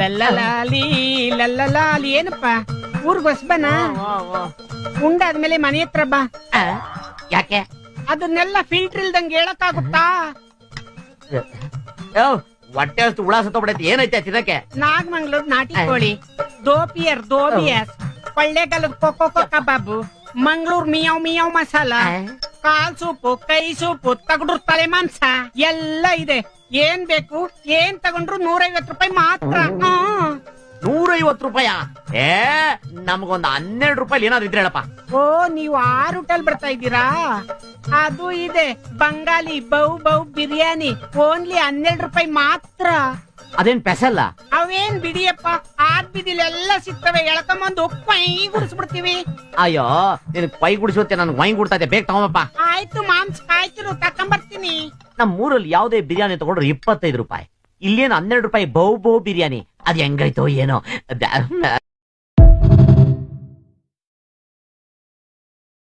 ಲಲ್ಲಲಾಲಿ ಲಲ್ಲಲಾಲಿ. ಏನಪ್ಪ ಊರ್ಗ್ ಹೊಸ್ಬನ? ಉಂಡಾದ್ಮೇಲೆ ಮನೆ ಹತ್ರ ಬಾ. ಯಾಕೆ? ಅದನ್ನೆಲ್ಲ ಫಿಲ್ಟರ್ ಇಲ್ದಂಗೆ ಹೇಳಕ್ಕಾಗುತ್ತಾ? ಹೊಟ್ಟೆ ಅಷ್ಟು ಹುಳ ಸತ್ತೋಗ್ಬಿಡೈತಿ. ಏನೈತೆ ತಿನ್ನಕ್ಕೆ? ನಾಗಮಂಗ್ಳೂರ್ ನಾಟಿ ಕೋಳಿ, ದೋಬಿಯಸ್, ಕೊಳ್ಳೇಗಾಲದ ಕೊಕ್ಕೋ ಕಬಾಬು, ಮಂಗಳೂರ್ ಮಿಯಾವ್ ಮಿಯಾವ್ ಮಸಾಲ, ಕಾಲ್ ಸೂಪು, ಕೈ ಸೂಪು, ತಗಡ್ರು ತಲೆ ಮಾಂಸ ಎಲ್ಲ ಇದೆ. ಏನ್ ಬೇಕು ಏನ್ ತಗೊಂಡ್ರು 150 ರೂಪಾಯಿ ಮಾತ್ರ. 150 ರೂಪಾಯ? ನಮ್ಗೊಂದ್ 12 ರೂಪಾಯಿ ಏನಾದ್ರು ಇದ್ರೆ ಹೇಳಪ್ಪ. ಓ, ನೀವು 6 ಹೋಟೆಲ್ ಬರ್ತಾ ಇದ್ದೀರಾ? ಅದು ಇದೆ ಬಂಗಾಲಿ ಬೌ ಬಿರಿಯಾನಿ, ಓನ್ಲಿ 12 ರೂಪಾಯಿ ಮಾತ್ರ. ಅದೇನ್ ಪೆಸಲ್ಲ? ಅವೇನ್ ಬಿಡಿಯಪ್ಪ, ಆದ್ ಬಿದಿಲೆಲ್ಲ ಸಿಗ್ತವೆ. ಎಳ್ಕೊಂಬಂದು ಪೈ ಗುಡಿಸ್ಬಿಡ್ತೀವಿ. ಅಯ್ಯೋ, ನಿನ್ ಪೈ ಗುಡಿಸುತ್ತೆ, ನನ್ ವೈನ್ ಗುಡ್ತಾ ಇದೆ. ಬೇಗ ತಗೊಂಬಪ್ಪ. ಆಯ್ತು, ಮಾಂಸ ಕಾಯ್ತಿರು, ತಕೊಂಬರ್ತೀನಿ. ನಮ್ ಊರಲ್ಲಿ ಯಾವ್ದೇ ಬಿರಿಯಾನಿ ತಗೊಂಡ್ರು 25 ರೂಪಾಯಿ. ಇಲ್ಲೇನು 12 ರೂಪಾಯಿ ಬೌ ಬಿರಿಯಾನಿ. ಅದ್ ಹೆಂಗೈತೋ ಏನೋ.